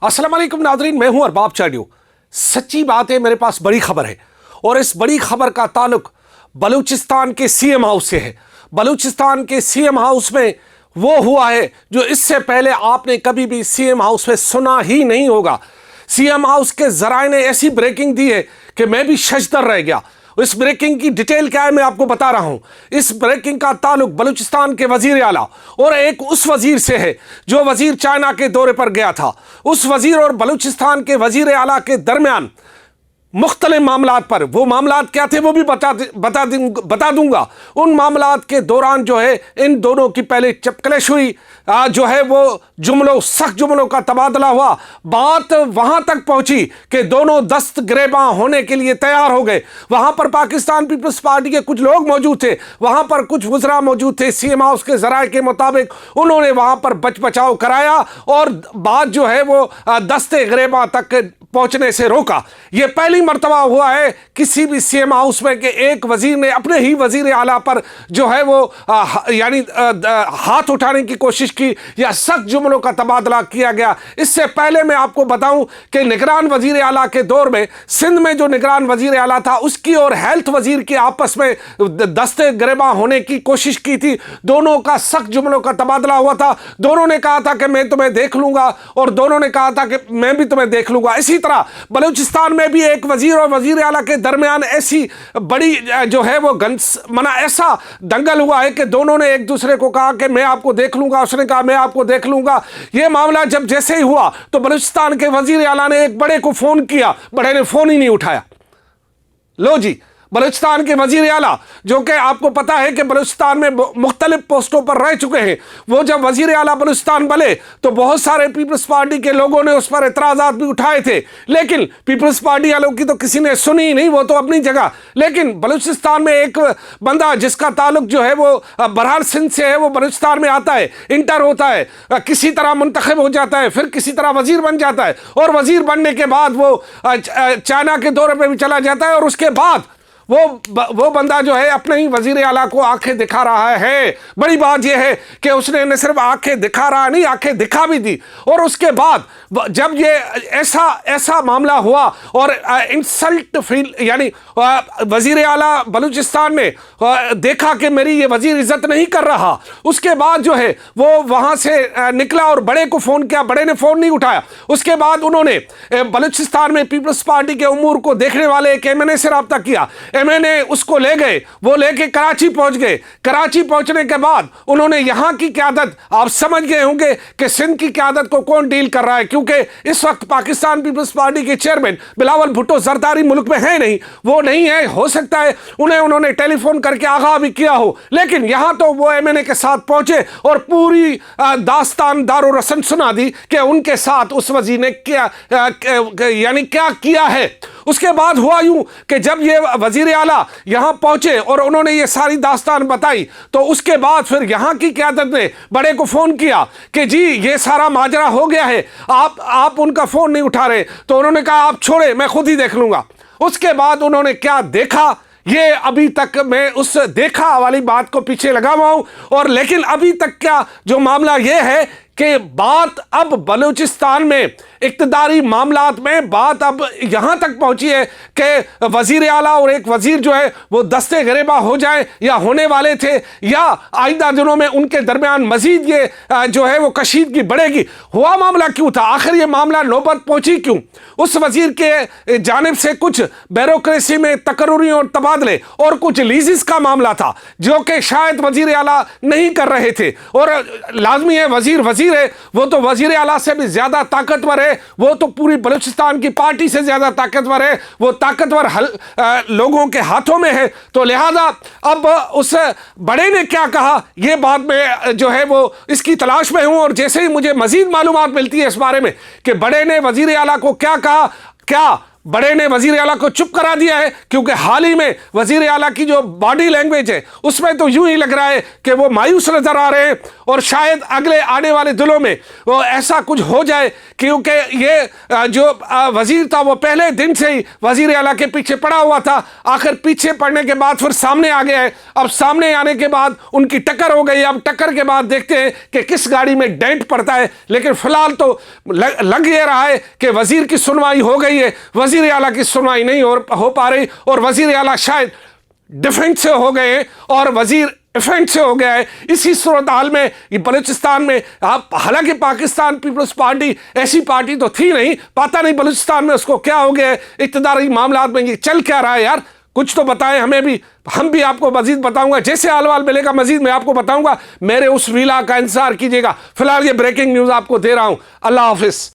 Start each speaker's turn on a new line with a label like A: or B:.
A: अस्सलाम वालेकुम नाज़रीन, मैं हूं अरबाब चाडियो। सच्ची बात है, मेरे पास बड़ी खबर है और इस बड़ी खबर का ताल्लुक बलूचिस्तान के सीएम हाउस से है। बलूचिस्तान के सीएम हाउस में वो हुआ है जो इससे पहले आपने कभी भी सीएम हाउस में सुना ही नहीं होगा। सीएम हाउस के जराए ने ऐसी ब्रेकिंग दी है कि मैं भी शशदर रह गया। इस ब्रेकिंग की डिटेल क्या है मैं आपको बता रहा हूं। इस ब्रेकिंग का ताल्लुक बलूचिस्तान के वजीर आला और एक उस वजीर से है जो वजीर चाइना के दौरे पर गया था। उस वजीर और बलूचिस्तान के वजीर आला के दरमियान मुख्तलिफ मामलात पर, वो मामलात क्या थे वो भी बता दूंगा। उन मामलात के दौरान जो है इन दोनों की पहले चपकलेश हुई, जो है वो सख्त जुमलों का तबादला हुआ। बात वहां तक पहुंची कि दोनों दस्त गिरेबां होने के लिए तैयार हो गए। वहां पर पाकिस्तान पीपल्स पार्टी के कुछ लोग मौजूद थे, वहां पर कुछ वज़रा मौजूद थे। सीएम हाउस के जराए के मुताबिक उन्होंने वहां पर बच बचाव कराया और बात जो है वो दस्ते गिरेबां तक पहुंचने से रोका। यह पहली मर्तबा हुआ है किसी भी सीएम हाउस में कि एक वजीर ने अपने ही वजीर आला पर जो है वो हाथ उठाने की कोशिश की या सख्त जुमलों का तबादला किया गया। इससे पहले मैं आपको बताऊं कि निगरान वजीर आला के दौर में सिंध में जो निगरान वजीर आला था उसकी और हेल्थ वजीर की आपस में दस्ते गिरेबां होने की कोशिश की थी। दोनों का सख्त जुमलों का तबादला हुआ था। दोनों ने कहा था कि मैं तुम्हें देख लूंगा और दोनों ने कहा था कि मैं भी तुम्हें देख लूंगा। इसी तरह बलूचिस्तान में भी एक वजीर और वजीर आला के दरमियान ऐसी बड़ी जो है वो ऐसा दंगल हुआ है कि दोनों ने एक दूसरे को कहा कि मैं आपको देख लूंगा, उसने कहा मैं आपको देख लूंगा। यह मामला जब जैसे ही हुआ तो बलूचिस्तान के वजीर आला ने एक बड़े को फोन किया, बड़े ने फोन ही नहीं उठाया। लो जी, बलूचिस्तान के वजीर आला जो कि आपको पता है कि बलूचिस्तान में मुख्तलिफ पोस्टों पर रह चुके हैं, वो जब वजीर आला बलूचिस्तान बने तो बहुत सारे पीपल्स पार्टी के लोगों ने उस पर एतराज़ात भी उठाए थे, लेकिन पीपल्स पार्टी वालों की तो किसी ने सुनी ही नहीं, वो तो अपनी जगह। लेकिन बलूचिस्तान में एक बंदा जिसका ताल्लुक जो है वो बहरहाल सिंध से है, वो बलूचिस्तान में आता है, इंटर होता है, किसी तरह मुंतखब हो जाता है, फिर किसी तरह वजीर बन जाता है और वजीर बनने के बाद वो चाइना के दौरे पर भी चला जाता है और उसके बाद वो बंदा जो है अपने ही वजीर आला को आंखें दिखा रहा है। बड़ी बात यह है कि उसने न सिर्फ आंखें दिखा रहा नहीं, आंखें दिखा भी दी। और उसके बाद जब ये ऐसा मामला हुआ और इंसल्ट फील यानी वजीर आला बलूचिस्तान ने देखा कि मेरी ये वजीर इज्जत नहीं कर रहा, उसके बाद जो है वो वहां से निकला और बड़े को फोन किया, बड़े ने फोन नहीं उठाया। उसके बाद उन्होंने बलूचिस्तान में पीपल्स पार्टी के उमूर को देखने वाले एक एमएनए से रब्ता किया। एमएनए उसको ले गए, वो लेके कराची पहुंच गए। कराची पहुंचने के बाद उन्होंने यहां की क़यादत, आप समझ गए होंगे कि सिंध की क़यादत को कौन डील कर रहा है, क्योंकि इस वक्त पाकिस्तान पीपल्स पार्टी के चेयरमैन बिलावल भुट्टो जरदारी मुल्क में है नहीं, वो नहीं है। हो सकता है उन्होंने टेलीफोन करके आगाह भी किया हो, लेकिन यहां तो वो एमएनए के साथ पहुंचे और पूरी दास्तान दारो रसन सुना दी कि उनके साथ उस वजीर ने क्या किया है। उसके बाद हुआ यूं कि जब ये वजीर आला यहां पहुंचे और उन्होंने ये सारी दास्तान बताई तो उसके बाद फिर यहां की क़यादत ने बड़े को फोन किया कि जी ये सारा माजरा हो गया है, आप उनका फोन नहीं उठा रहे। तो उन्होंने कहा आप छोड़े, मैं खुद ही देख लूंगा। उसके बाद उन्होंने क्या देखा ये अभी तक मैं उस देखा वाली बात को पीछे लगा हुआ हूं। और लेकिन अभी तक क्या जो मामला ये है कि बात अब बलूचिस्तान में इक़्तिदारी मामलात में बात अब यहाँ तक पहुँची है कि वज़ीर आला और एक वज़ीर जो है वो दस्ते गिरेबा हो जाए या होने वाले थे, या आइंदा दिनों में उनके दरमियान मज़ीद ये जो है वो कशीदगी बढ़ेगी। हुआ मामला क्यों था, आखिर ये मामला नौबत पहुँची क्यों? उस वज़ीर के जानिब से कुछ ब्यूरोक्रेसी में तकर्रुरी और तबादले और कुछ लीज़िस का मामला था जो कि शायद वज़ीर आला नहीं कर रहे थे। और लाजमी है वज़ीर है, वो तो वज़ीर आला से भी ज़्यादा ताकतवर है, वो तो पूरी बलूचिस्तान की पार्टी से ज़्यादा ताकतवर है, वो ताकतवर लोगों के हाथों में है। तो लिहाजा अब उस बड़े ने क्या कहा ये बात में जो है वो इसकी तलाश में हूँ। और जैसे ही मुझे मज़ीद मालूमात मिलती है इस बारे में कि बड़े ने वज़ीर आला को क्या कहा, क्या बड़े ने वजीर आला को चुप करा दिया है, क्योंकि हाल ही में वजीर आला की जो बॉडी लैंग्वेज है उसमें तो यूं ही लग रहा है कि वो मायूस नजर आ रहे हैं, और शायद अगले आने वाले दिनों में वो ऐसा कुछ हो जाए, क्योंकि ये जो वजीर था वो पहले दिन से ही वजीर आला के पीछे पड़ा हुआ था। आखिर पीछे पड़ने के बाद फिर सामने आ गया है। अब सामने आने के बाद उनकी टक्कर हो गई। अब टक्कर के बाद देखते हैं कि किस गाड़ी में डेंट पड़ता है, लेकिन फिलहाल तो लग ये रहा है कि वजीर की सुनवाई हो गई है, वजीर आला की सुनवाई नहीं हो पा रही, और वजीर आला शायद डिफेंस से हो गए और वजीर इफेंट से हो गया है। इसी सूरत हाल में ये बलूचिस्तान में, आप हालांकि पाकिस्तान पीपल्स पार्टी ऐसी पार्टी तो थी नहीं, पता नहीं बलूचिस्तान में उसको क्या हो गया है, इक़्तिदारी मामलात में ये चल क्या रहा है यार, कुछ तो बताएं हमें भी, हम भी आपको मजीद बताऊंगा। जैसे हाल मिलेगा मजीद मैं आपको बताऊंगा। मेरे उस रीला का इंतजार कीजिएगा। फिलहाल ये ब्रेकिंग न्यूज़ आपको दे रहा हूं। अल्लाह हाफिज़।